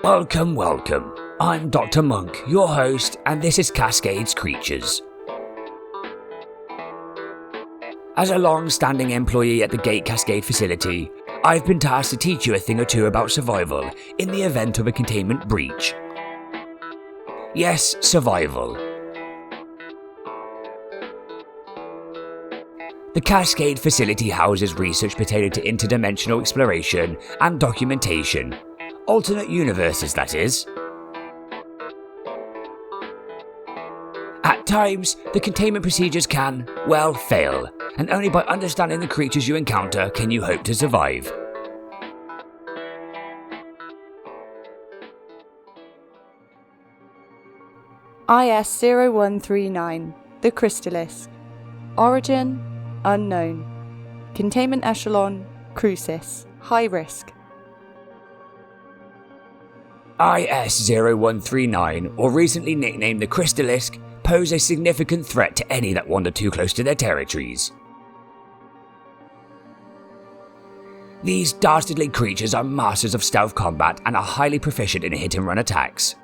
Welcome. I'm Dr. Monke, your host, and this is Cascade's Creatures. As a long-standing employee at the Gate Cascade Facility, I've been tasked to teach you a thing or two about survival in the event of a containment breach. Yes, survival. The Cascade Facility houses research pertaining to interdimensional exploration and documentation. Alternate universes, that is. At times, the containment procedures can, fail, and only by understanding the creatures you encounter can you hope to survive. IC-2339, the Crystalisk. Origin, unknown. Containment echelon, crucis, high risk. IC-2339, or recently nicknamed the Crystalisk, pose a significant threat to any that wander too close to their territories. These dastardly creatures are masters of stealth combat and are highly proficient in hit-and-run attacks.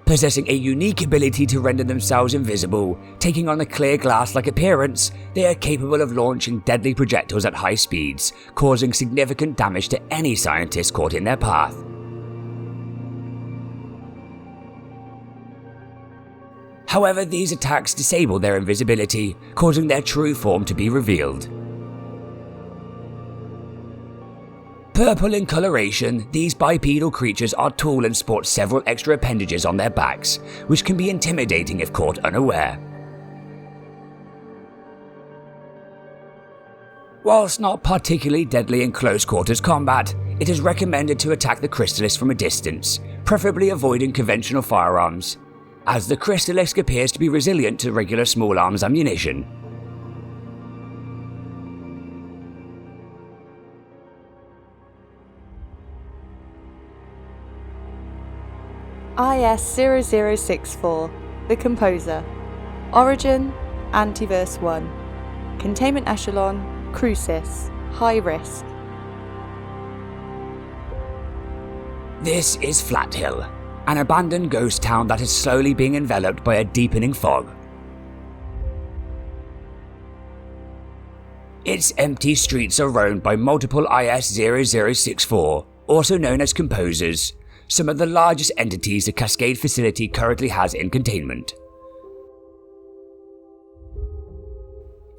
Possessing a unique ability to render themselves invisible, taking on a clear glass-like appearance, they are capable of launching deadly projectiles at high speeds, causing significant damage to any scientist caught in their path. However, these attacks disable their invisibility, causing their true form to be revealed. Purple in coloration, these bipedal creatures are tall and sport several extra appendages on their backs, which can be intimidating if caught unaware. Whilst not particularly deadly in close quarters combat, it is recommended to attack the Crystalisk from a distance, preferably avoiding conventional firearms, as the Crystalisk appears to be resilient to regular small arms ammunition. IC-0064, the Composer. Origin, Antiverse 1. Containment echelon, crucis, high risk. This is Flat Hill, an abandoned ghost town that is slowly being enveloped by a deepening fog. Its empty streets are roamed by multiple IC-0064, also known as Composers, some of the largest entities the Cascade Facility currently has in containment.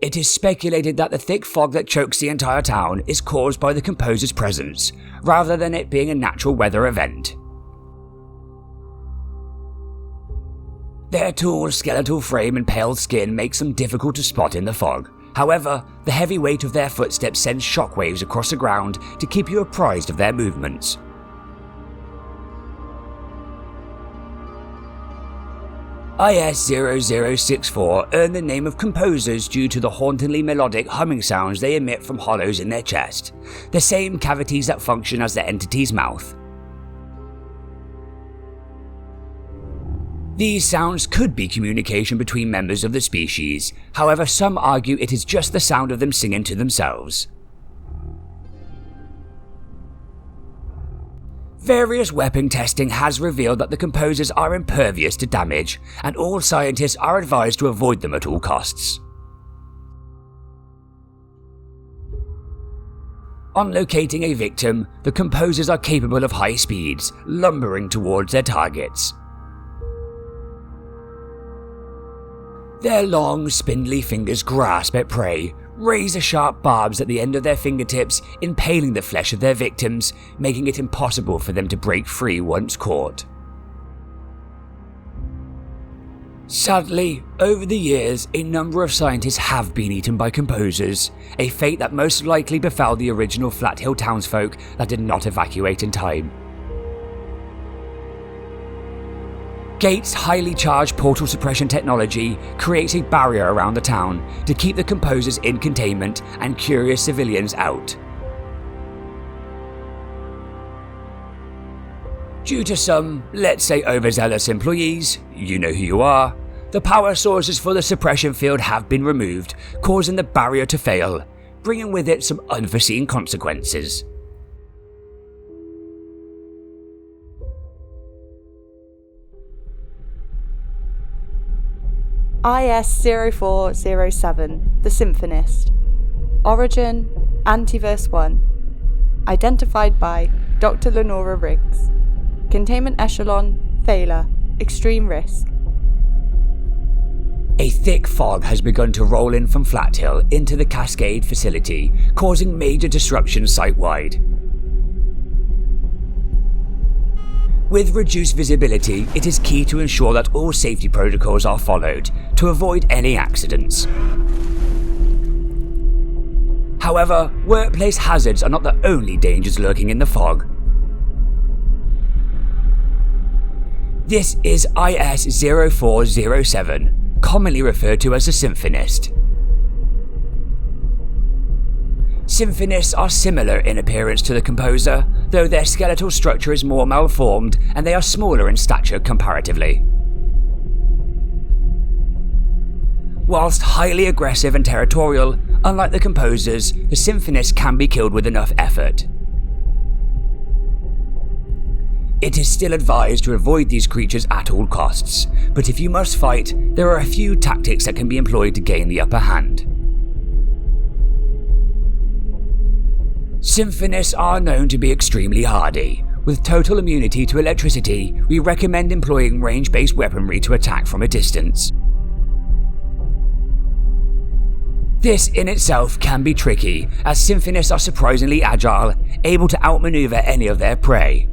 It is speculated that the thick fog that chokes the entire town is caused by the Composer's presence, rather than it being a natural weather event. Their tall, skeletal frame and pale skin makes them difficult to spot in the fog. However, the heavy weight of their footsteps sends shockwaves across the ground to keep you apprised of their movements. IC-0064 earn the name of Composers due to the hauntingly melodic humming sounds they emit from hollows in their chest, the same cavities that function as the entity's mouth. These sounds could be communication between members of the species, however some argue it is just the sound of them singing to themselves. Various weapon testing has revealed that the Composers are impervious to damage, and all scientists are advised to avoid them at all costs. On locating a victim, the Composers are capable of high speeds, lumbering towards their targets. Their long, spindly fingers grasp at prey, razor-sharp barbs at the end of their fingertips impaling the flesh of their victims, making it impossible for them to break free once caught. Sadly, over the years, a number of scientists have been eaten by Composers, a fate that most likely befell the original Flat Hill townsfolk that did not evacuate in time. Gate's highly charged portal suppression technology creates a barrier around the town to keep the Composers in containment and curious civilians out. Due to some, let's say, overzealous employees, you know who you are, the power sources for the suppression field have been removed, causing the barrier to fail, bringing with it some unforeseen consequences. IS-0407, the Symphonist. Origin, Antiverse 1. Identified by Dr. Lenora Riggs. Containment Echelon, Thaler, Extreme Risk. A thick fog has begun to roll in from Flathill into the Cascade Facility, causing major disruption site-wide. With reduced visibility, it is key to ensure that all safety protocols are followed to avoid any accidents. However, workplace hazards are not the only dangers lurking in the fog. This is IS-0407, commonly referred to as a Symphonist. Symphonists are similar in appearance to the Composer, though their skeletal structure is more malformed and they are smaller in stature comparatively. Whilst highly aggressive and territorial, unlike the Composers, the Symphonist can be killed with enough effort. It is still advised to avoid these creatures at all costs, but if you must fight, there are a few tactics that can be employed to gain the upper hand. Symphonists are known to be extremely hardy. With total immunity to electricity, we recommend employing range-based weaponry to attack from a distance. This in itself can be tricky, as Symphonists are surprisingly agile, able to outmaneuver any of their prey.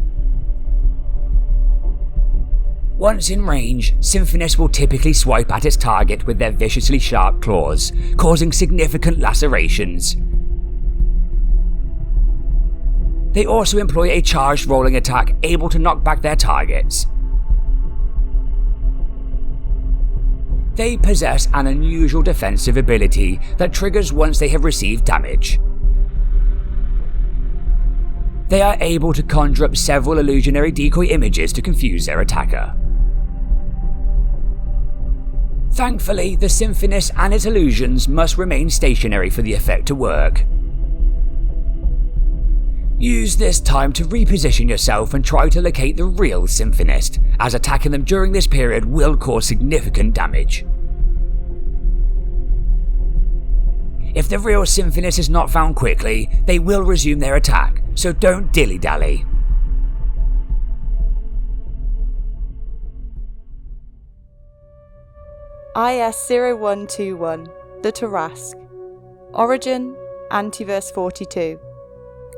Once in range, Symphonists will typically swipe at its target with their viciously sharp claws, causing significant lacerations. They also employ a charged rolling attack able to knock back their targets. They possess an unusual defensive ability that triggers once they have received damage. They are able to conjure up several illusionary decoy images to confuse their attacker. Thankfully, the Symphonist and its illusions must remain stationary for the effect to work. Use this time to reposition yourself and try to locate the real Symphonist, as attacking them during this period will cause significant damage. If the real Symphonist is not found quickly, they will resume their attack, so don't dilly-dally. IS-0121, the Tarasque. Origin, Antiverse 42.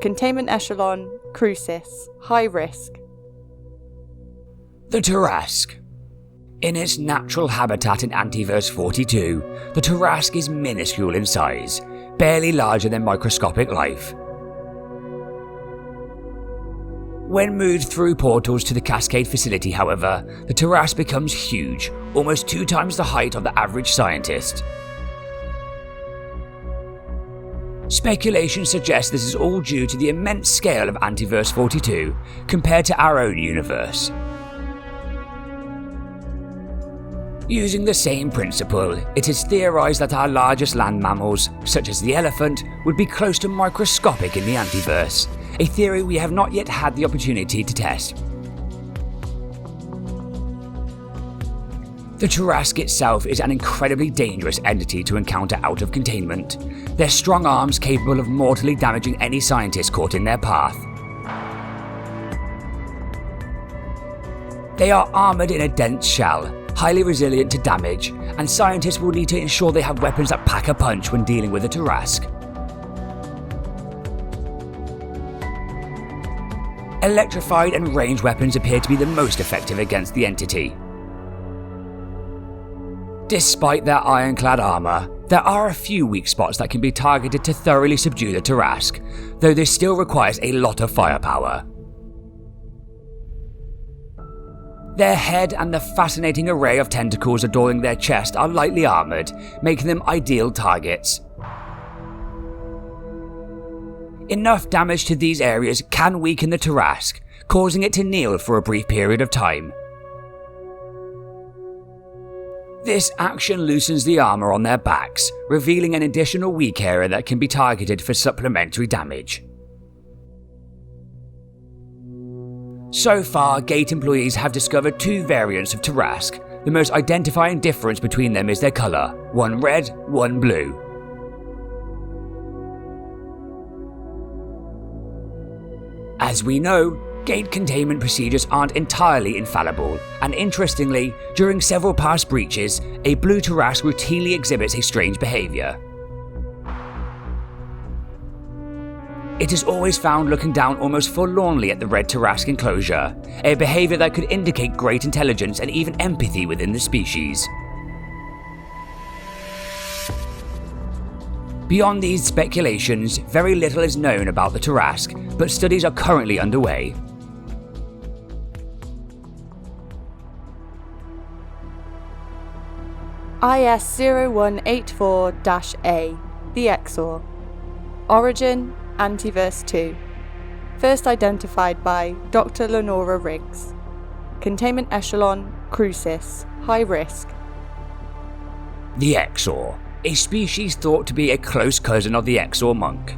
Containment Echelon, Crucis, High Risk. The Tarasque. In its natural habitat in Antiverse 42, the Tarasque is minuscule in size, barely larger than microscopic life. When moved through portals to the Cascade Facility, however, the Tarasque becomes huge, almost 2 times the height of the average scientist. Speculation suggests this is all due to the immense scale of Antiverse 42 compared to our own universe. Using the same principle, it is theorized that our largest land mammals, such as the elephant, would be close to microscopic in the Antiverse, a theory we have not yet had the opportunity to test. The Tarasque itself is an incredibly dangerous entity to encounter out of containment, their strong arms capable of mortally damaging any scientist caught in their path. They are armoured in a dense shell, highly resilient to damage, and scientists will need to ensure they have weapons that pack a punch when dealing with a Tarasque. Electrified and ranged weapons appear to be the most effective against the entity. Despite their ironclad armour, there are a few weak spots that can be targeted to thoroughly subdue the Tarasque, though this still requires a lot of firepower. Their head and the fascinating array of tentacles adorning their chest are lightly armoured, making them ideal targets. Enough damage to these areas can weaken the Tarasque, causing it to kneel for a brief period of time. This action loosens the armour on their backs, revealing an additional weak area that can be targeted for supplementary damage. So far, Gate employees have discovered 2 variants of Tarasque, The most identifying difference between them is their colour, one red, one blue. As we know, gate containment procedures aren't entirely infallible, and interestingly, during several past breaches, a blue Tarasque routinely exhibits a strange behaviour. It is always found looking down almost forlornly at the red Tarasque enclosure, a behaviour that could indicate great intelligence and even empathy within the species. Beyond these speculations, very little is known about the Tarasque, but studies are currently underway. IS-0184-A, the Exor. Origin, Antiverse 2. First identified by Dr. Lenora Riggs. Containment Echelon, Crucis, High Risk. The Exor, a species thought to be a close cousin of the Exor monk.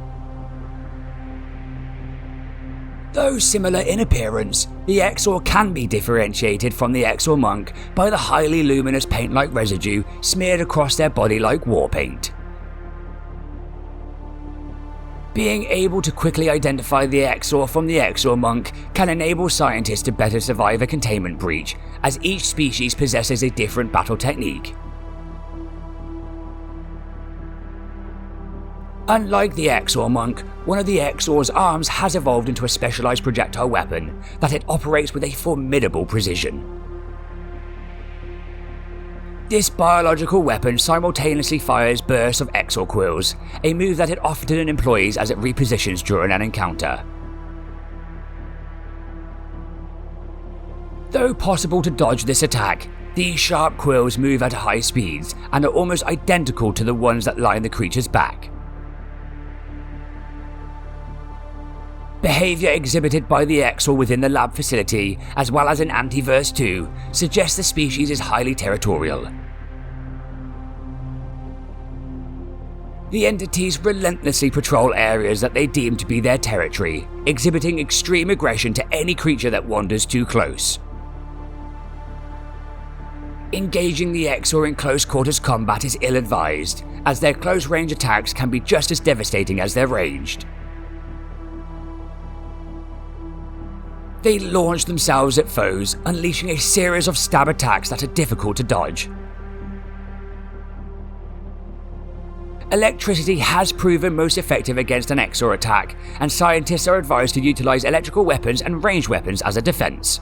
Though similar in appearance, the Exor can be differentiated from the Exor monk by the highly luminous paint-like residue smeared across their body like war paint. Being able to quickly identify the Exor from the Exor monk can enable scientists to better survive a containment breach, as each species possesses a different battle technique. Unlike the Exor monk, one of the Exor's arms has evolved into a specialized projectile weapon that it operates with a formidable precision. This biological weapon simultaneously fires bursts of Exor quills, a move that it often employs as it repositions during an encounter. Though possible to dodge this attack, these sharp quills move at high speeds and are almost identical to the ones that line the creature's back. Behaviour exhibited by the Exor within the lab facility, as well as in Antiverse 2, suggests the species is highly territorial. The entities relentlessly patrol areas that they deem to be their territory, exhibiting extreme aggression to any creature that wanders too close. Engaging the Exor in close quarters combat is ill-advised, as their close-range attacks can be just as devastating as their ranged. They launch themselves at foes, unleashing a series of stab attacks that are difficult to dodge. Electricity has proven most effective against an Exor attack, and scientists are advised to utilize electrical weapons and ranged weapons as a defense.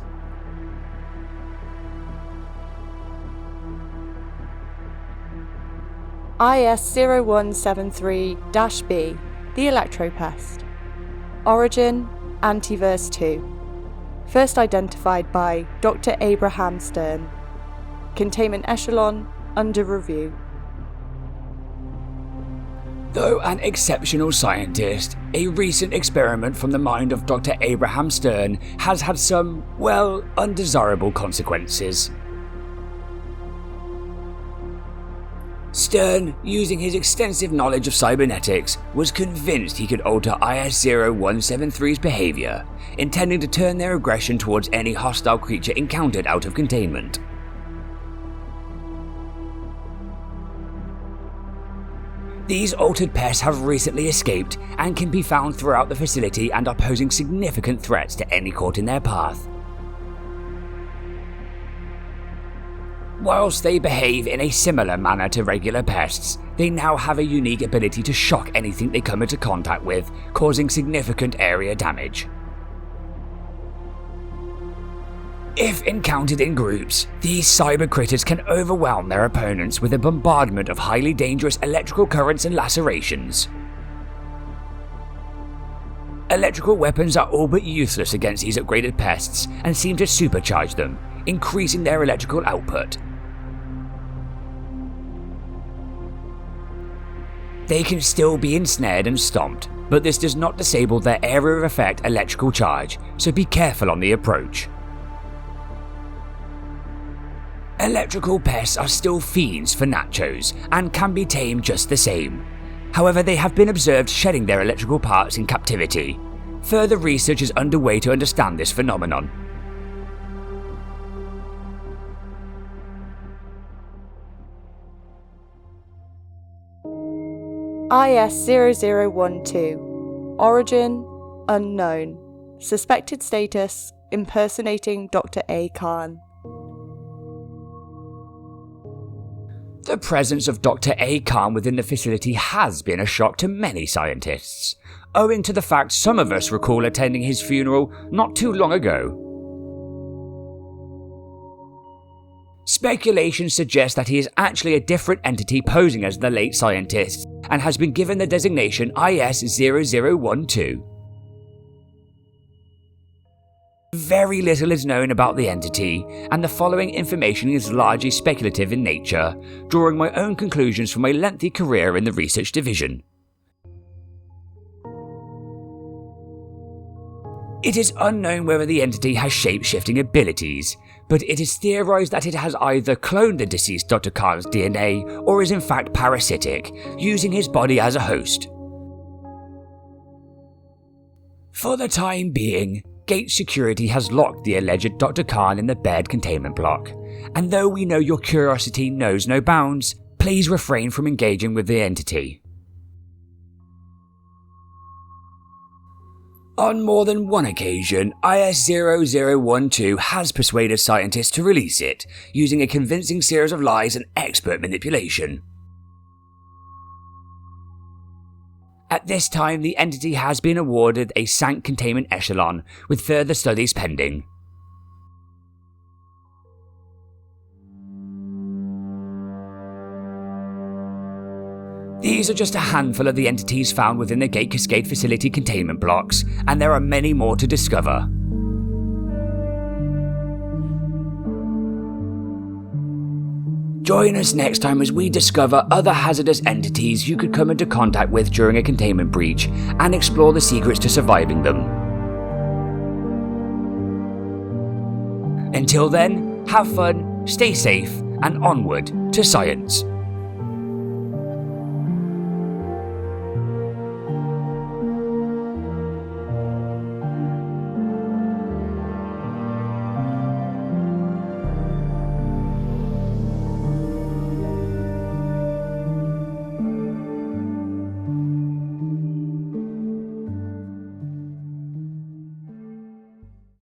IS-0173-B, the Electropest. Origin, Antiverse 2. First identified by Dr. Abraham Stern. Containment Echelon, under review. Though an exceptional scientist, a recent experiment from the mind of Dr. Abraham Stern has had some, well, undesirable consequences. Stern, using his extensive knowledge of cybernetics, was convinced he could alter IS-0173's behaviour, intending to turn their aggression towards any hostile creature encountered out of containment. These altered pests have recently escaped and can be found throughout the facility and are posing significant threats to any caught in their path. Whilst they behave in a similar manner to regular pests, they now have a unique ability to shock anything they come into contact with, causing significant area damage. If encountered in groups, these cyber critters can overwhelm their opponents with a bombardment of highly dangerous electrical currents and lacerations. Electrical weapons are all but useless against these upgraded pests and seem to supercharge them, increasing their electrical output. They can still be ensnared and stomped, but this does not disable their area of effect electrical charge, so be careful on the approach. Electrical pests are still fiends for nachos, and can be tamed just the same. However, they have been observed shedding their electrical parts in captivity. Further research is underway to understand this phenomenon. IS-0012. Origin unknown. Suspected status impersonating Dr. A. Khan. The presence of Dr. A. Khan within the facility has been a shock to many scientists, owing to the fact some of us recall attending his funeral not too long ago. Speculation suggests that he is actually a different entity posing as the late scientist and has been given the designation IS-0012. Very little is known about the entity, and the following information is largely speculative in nature, drawing my own conclusions from my lengthy career in the research division. It is unknown whether the entity has shape-shifting abilities, but it is theorized that it has either cloned the deceased Dr. Khan's DNA or is in fact parasitic, using his body as a host. For the time being, Gate Security has locked the alleged Dr. Khan in the Baird containment block, and though we know your curiosity knows no bounds, please refrain from engaging with the entity. On more than one occasion, IS-0012 has persuaded scientists to release it, using a convincing series of lies and expert manipulation. At this time, the entity has been awarded a sank containment echelon, with further studies pending. These are just a handful of the entities found within the Gate Cascade Facility containment blocks, and there are many more to discover. Join us next time as we discover other hazardous entities you could come into contact with during a containment breach, and explore the secrets to surviving them. Until then, have fun, stay safe, and onward to science.